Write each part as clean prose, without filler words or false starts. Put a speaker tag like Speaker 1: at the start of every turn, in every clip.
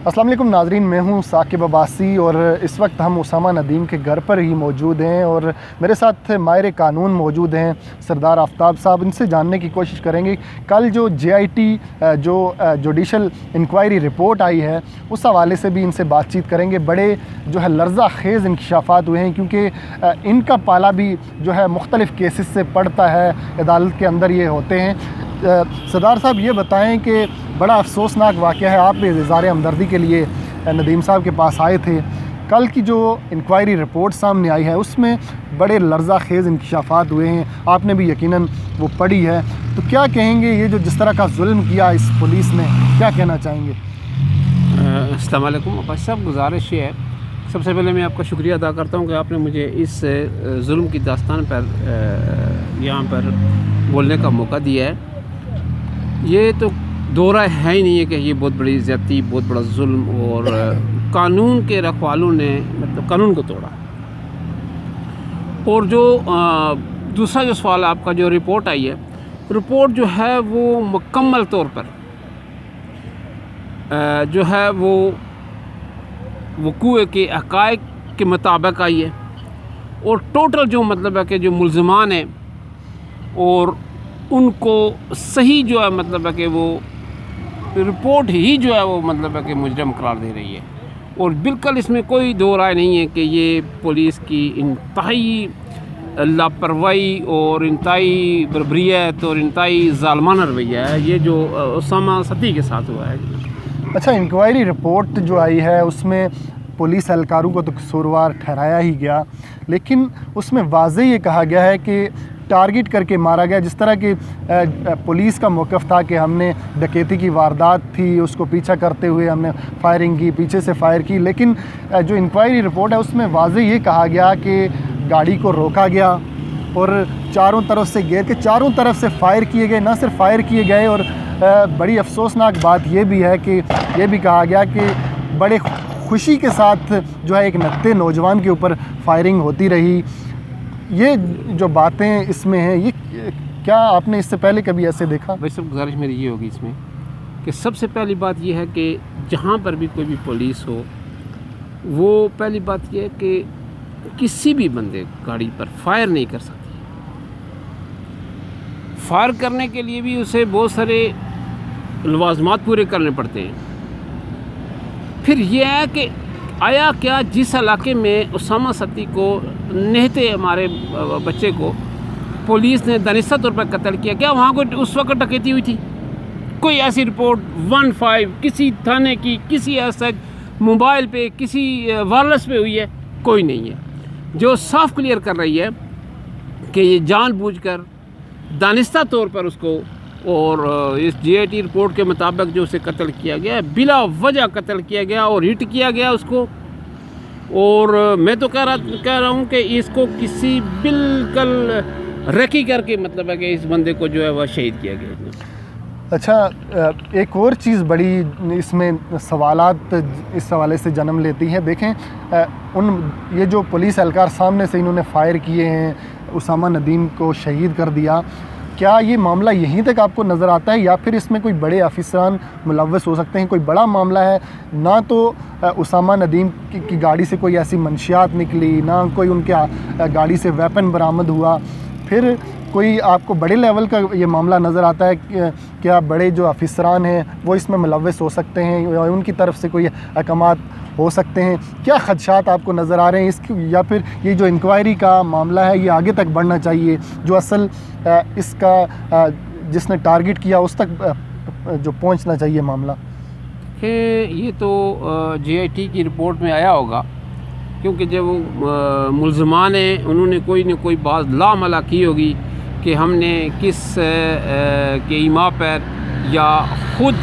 Speaker 1: अस्सलाम वालेकुम नाज़रीन, मैं हूं साकिब अब्बासी और इस वक्त हम उसामा नदीम के घर पर ही मौजूद हैं और मेरे साथ माहिर कानून मौजूद हैं सरदार आफ्ताब साहब। इनसे जानने की कोशिश करेंगे कल जो JIT जो जुडिशल इंक्वायरी रिपोर्ट आई है उस हवाले से भी इनसे बातचीत करेंगे। बड़े जो है लर्ज़ा खेज़ इंकशाफात हुए हैं क्योंकि इनका पाला भी जो है मुख्तलिफ़ केसेस से पड़ता है, अदालत के अंदर ये होते हैं। सरदार साहब ये बताएं कि बड़ा अफसोसनाक वाक़या है, आप भी इज़हार हमदर्दी के लिए नदीम साहब के पास आए थे। कल की जो इंक्वायरी रिपोर्ट सामने आई है उसमें बड़े लर्ज़ा खेज़ इंकशाफात हुए हैं, आपने भी यकीनन वो पढ़ी है, तो क्या कहेंगे ये जो जिस तरह का जुल्म किया इस पुलिस ने, क्या कहना चाहेंगे?
Speaker 2: अस्सलाम वालेकुम अब्बास साहब, गुजारिश ये है सबसे पहले मैं आपका शुक्रिया अदा करता हूँ कि आपने मुझे इस जुल्म की दास्तान पर यहाँ पर बोलने का मौका दिया है। ये तो दौरा है ही नहीं है कि ये बहुत बड़ी ज़्यादती, बहुत बड़ा जुल्म और कानून के रखवालों ने मतलब कानून को तोड़ा। और जो दूसरा जो सवाल आपका जो रिपोर्ट आई है, रिपोर्ट जो है वो मुकम्मल तौर पर जो है वो वक़ूए के हक़ाइक़ के मुताबिक आई है और टोटल जो मतलब है कि जो मुल्ज़िमान हैं और उनको सही जो है मतलब है कि वो रिपोर्ट ही जो है वो मतलब है कि मुजरम करार दे रही है। और बिल्कुल इसमें कोई दो राय नहीं है कि ये पुलिस की इंतहाई लापरवाही और इंतहाई बर्बरियत और इंतहाई ज़ालमाना रवैया है ये जो उसामा सती के साथ हुआ है।
Speaker 1: अच्छा, इंक्वायरी रिपोर्ट जो आई है उसमें पुलिस एहलकारों को तो कसूरवार ठहराया ही गया, लेकिन उसमें वाज़ेह ये कहा गया है कि टारगेट करके मारा गया। जिस तरह की पुलिस का मौक़िफ़ था कि हमने डकैती की वारदात थी उसको पीछा करते हुए हमने फायरिंग की, पीछे से फायर की, लेकिन जो इंक्वायरी रिपोर्ट है उसमें वाज़ेह ये कहा गया कि गाड़ी को रोका गया और चारों तरफ से घेर के चारों तरफ से फायर किए गए। ना सिर्फ फायर किए गए और बड़ी अफसोसनाक बात ये भी है कि ये भी कहा गया कि बड़े खुशी के साथ जो है एक नत्थे नौजवान के ऊपर फायरिंग होती रही। ये जो बातें इसमें हैं, ये क्या आपने इससे पहले कभी ऐसे देखा?
Speaker 2: भाई सब गुजारिश मेरी ये होगी इसमें कि सबसे पहली बात ये है कि जहाँ पर भी कोई भी पुलिस हो, वो पहली बात ये है कि किसी भी बंदे गाड़ी पर फायर नहीं कर सकती। फायर करने के लिए भी उसे बहुत सारे लवाजमात पूरे करने पड़ते हैं। फिर यह है कि आया क्या जिस इलाके में उसामा सती को निहते हमारे बच्चे को पुलिस ने दानिस्ता तौर पर कत्ल किया, क्या वहाँ कोई उस वक्त डकैती हुई थी? कोई ऐसी रिपोर्ट 15 किसी थाने की, किसी ऐसा मोबाइल पे, किसी वायरलेस पे हुई है? कोई नहीं है। जो साफ क्लियर कर रही है कि ये जानबूझकर दानिस्ता तौर पर उसको और इस JIT रिपोर्ट के मुताबिक जो उसे कत्ल किया गया, बिला वजह कत्ल किया गया और हिट किया गया उसको। और मैं तो कह रहा हूँ कि इसको किसी बिल्कुल रखी करके मतलब है कि इस बंदे को जो है वह शहीद किया गया।
Speaker 1: अच्छा, एक और चीज़ बड़ी इसमें सवालात इस हवाले से जन्म लेती हैं। देखें, ये जो पुलिस एहलकार सामने से इन्होंने फ़ायर किए हैं, उसामा नदीम को शहीद कर दिया, क्या ये मामला यहीं तक आपको नज़र आता है या फिर इसमें कोई बड़े अफसरान मुलव्वस हो सकते हैं? कोई बड़ा मामला है ना, तो उसामा नदीम की गाड़ी से कोई ऐसी मंशियात निकली, ना कोई उनके गाड़ी से वेपन बरामद हुआ, फिर कोई आपको बड़े लेवल का ये मामला नज़र आता है? क्या बड़े जो अफसरान हैं वो इसमें मुलव्वस हो सकते हैं या उनकी तरफ से कोई अहकामात हो सकते हैं? क्या खदशात आपको नज़र आ रहे हैं इसकी, या फिर ये जो इंक्वायरी का मामला है ये आगे तक बढ़ना चाहिए, जो असल इसका जिसने टारगेट किया उस तक जो पहुंचना चाहिए मामला?
Speaker 2: ये तो JIT की रिपोर्ट में आया होगा, क्योंकि जब वो मुल्ज़िमान हैं उन्होंने कोई न कोई बात लामला की होगी कि हमने किस के ईमा पर या ख़ुद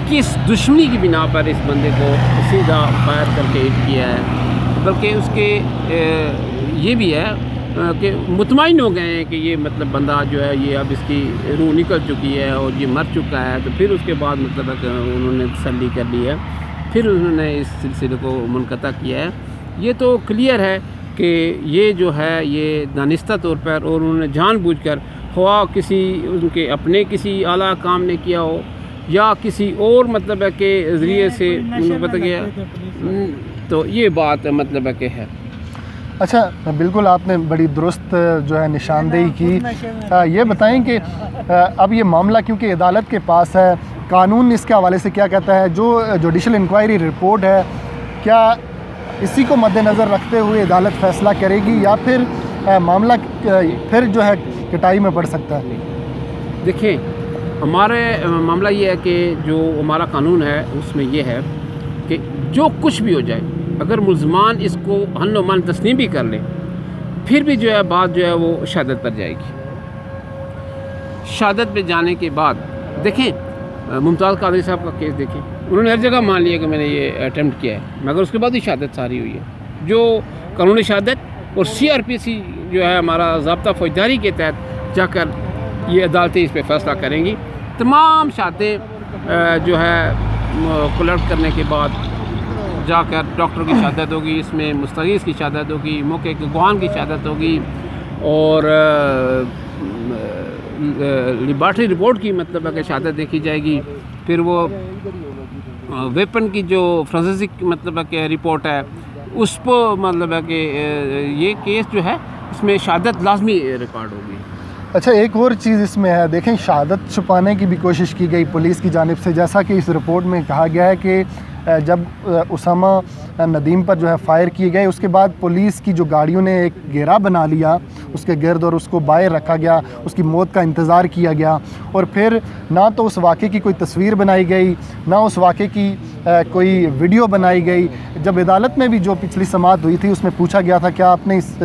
Speaker 2: किस दुश्मनी की बिना पर इस बंदे को सीधा फायर करके हिट किया है। बल्कि उसके ये भी है कि मुतमईन हो गए हैं कि ये मतलब बंदा जो है ये अब इसकी रूह निकल चुकी है और ये मर चुका है। तो फिर उसके बाद मतलब है कि उन्होंने तसल्ली कर ली है, फिर उन्होंने इस सिलसिले को मुनक़ता किया है। ये तो क्लियर है कि ये जो है ये दानिस्ता तौर पर और उन्होंने जानबूझकर ख्वाह किसी उनके अपने किसी आला काम ने किया हो या किसी और मतलब है कि ज़रिए से पता गया, तो ये बात मतलब है कि है।
Speaker 1: अच्छा, बिल्कुल आपने बड़ी दुरुस्त जो है निशानदेही की। ये बताएं कि अब ये मामला क्योंकि अदालत के पास है, कानून इसके हवाले से क्या कहता है? जो जुडिशल इंक्वायरी रिपोर्ट है, क्या इसी को मद्देनज़र रखते हुए अदालत फ़ैसला करेगी या फिर मामला फिर जो है कटाई में पड़ सकता है?
Speaker 2: देखिए, हमारे मामला ये है कि जो हमारा कानून है उसमें ये है कि जो कुछ भी हो जाए, अगर मुल्ज़मान इसको हन मन तस्लीम भी कर ले, फिर भी जो है बात जो है वो शहादत पर जाएगी। शहादत पे जाने के बाद देखें, मुमताज़ कादरी साहब का केस देखें, उन्होंने हर जगह मान लिया कि मैंने ये अटैम्प्ट किया है, मगर उसके बाद ही शहादत सारी हुई है। जो कानूनी शहादत और CRPC जो है हमारा ज़ाब्ता फौजदारी के तहत जाकर ये अदालतें इस पर फ़ैसला करेंगी। तमाम शहादतें जो है कलेक्ट करने के बाद जाकर डॉक्टर की शहादत होगी, इसमें मुस्तगीज़ की शहादत होगी, मौके के गवाहान की शहादत होगी, और लेबॉरेटरी रिपोर्ट की मतलब है कि शहादत देखी जाएगी। फिर वो वेपन की जो फोरेंसिक मतलब है कि रिपोर्ट है, उस पर मतलब है कि ये केस जो है इसमें शहादत लाजमी रिकॉर्ड होगी।
Speaker 1: अच्छा, एक और चीज़ इसमें है, देखें, शहादत छुपाने की भी कोशिश की गई पुलिस की जानिब से, जैसा कि इस रिपोर्ट में कहा गया है कि जब उसामा नदीम पर जो है फ़ायर किए गए, उसके बाद पुलिस की जो गाड़ियों ने एक घेरा बना लिया उसके गिर्द और उसको बाहर रखा गया, उसकी मौत का इंतज़ार किया गया, और फिर ना तो उस वाक़े की कोई तस्वीर बनाई गई, ना उस वाक़े की कोई वीडियो बनाई गई। जब अदालत में भी जो पिछली समाअत हुई थी उसमें पूछा गया था क्या आपने इस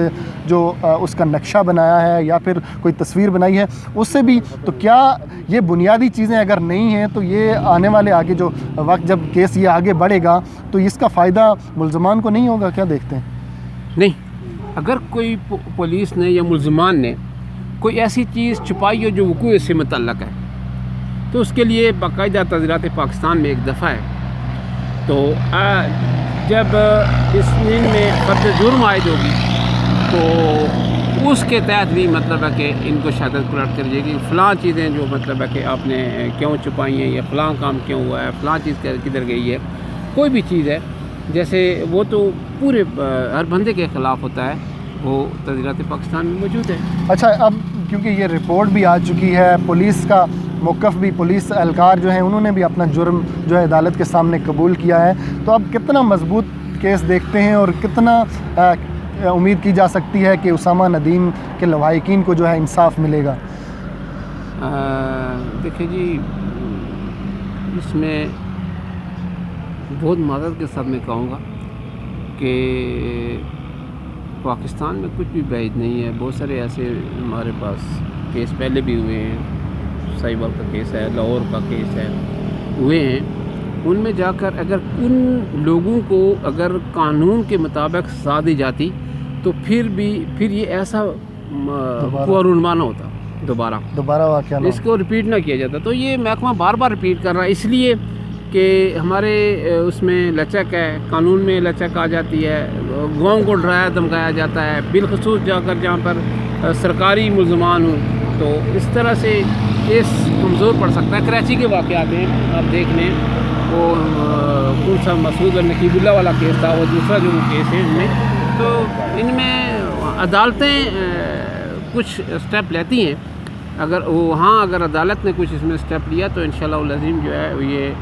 Speaker 1: जो उसका नक्शा बनाया है या फिर कोई तस्वीर बनाई है, उससे भी तो क्या ये बुनियादी चीज़ें अगर नहीं हैं तो ये आने वाले आगे जो वक्त जब केस ये आगे बढ़ेगा तो इसका फ़ायदा मुल्ज़मान को नहीं होगा? क्या देखते हैं?
Speaker 2: नहीं, अगर कोई पुलिस ने या मुल्ज़मान ने कोई ऐसी चीज़ छुपाई हो जो वक़ूअ से मुतल्लक़ है, तो उसके लिए बाकायदा तज़ीरात पाकिस्तान में एक दफ़ा है। तो जब इस नींद में फ़र्द जुर्म आयद होगी तो उसके तहत भी मतलब है कि इनको शहादत कुराट कर जाएगी। फ़लाँ चीज़ें जो मतलब है कि आपने क्यों छुपाई हैं, या फ़लाँ काम क्यों हुआ है, फ़लाँ चीज़ किधर गई है, कोई भी चीज़ है, जैसे वो तो पूरे हर बंदे के ख़िलाफ़ होता है, वो तज़ीरात पाकिस्तान में मौजूद है।
Speaker 1: अच्छा, अब क्योंकि ये रिपोर्ट भी आ चुकी है, पुलिस का मौक़िफ़ भी, पुलिस एहलकार जो हैं उन्होंने भी अपना जुर्म जो है अदालत के सामने कबूल किया है, तो अब कितना मजबूत केस देखते हैं और कितना उम्मीद की जा सकती है कि उसामा नदीम के लवाहिकीन को जो है इंसाफ मिलेगा?
Speaker 2: देखिए जी, इसमें बहुत माज़रत के साथ मैं कहूँगा कि पाकिस्तान में कुछ भी बैद नहीं है। बहुत सारे ऐसे हमारे पास केस पहले भी हुए हैं, साहिवाल का केस है, लाहौर का केस है, हुए हैं। उनमें जाकर अगर उन लोगों को अगर कानून के मुताबिक सज़ा दी जाती तो फिर ये ऐसा पुनर्निर्माण होता, दोबारा वाक़या इसको रिपीट ना किया जाता। तो ये महकमा बार बार रिपीट कर रहा है, इसलिए कि हमारे उसमें लचक है, कानून में लचक आ जाती है, गाँव को डराया धमकाया जाता है, बिलखसूस जाकर जहाँ पर सरकारी मुल्ज़मान हो, तो इस तरह से केस कमज़ोर पड़ सकता है। कराची के वाक़यात हैं, आप देख लें, वो कौन सा मसूद और नकीबुल्ला वाला केस था, वो दूसरा जो केस है इनमें, तो इनमें अदालतें कुछ स्टेप लेती हैं। अगर वहाँ अगर अदालत ने कुछ इसमें स्टेप लिया तो इंशाअल्लाह अज़ीम जो है ये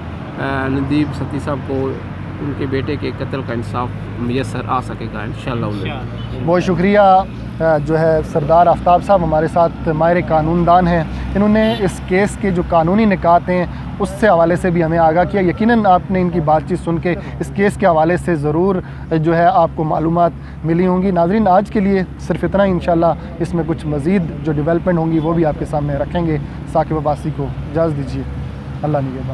Speaker 2: नदीम सती साहब को उनके बेटे के कत्ल का इंसाफ मुयस्सर आ सकेगा इंशाअल्लाह।
Speaker 1: बहुत शुक्रिया जो है सरदार आफ्ताब साहब हमारे साथ माहिर कानूनदान हैं, इन्होंने इस केस के जो कानूनी निकात हैं उससे हवाले से भी हमें आगाह किया। यकीनन आपने इनकी बातचीत सुन के इस केस के हवाले से ज़रूर जो है आपको मालूमात मिली होंगी। नाज़रीन, आज के लिए सिर्फ इतना ही, इंशाअल्लाह इसमें कुछ मज़ीद जो डेवलपमेंट होंगी वो भी आपके सामने रखेंगे। साकिब अब्बासी को इजाज़त दीजिए, अल्लाह निगहबान।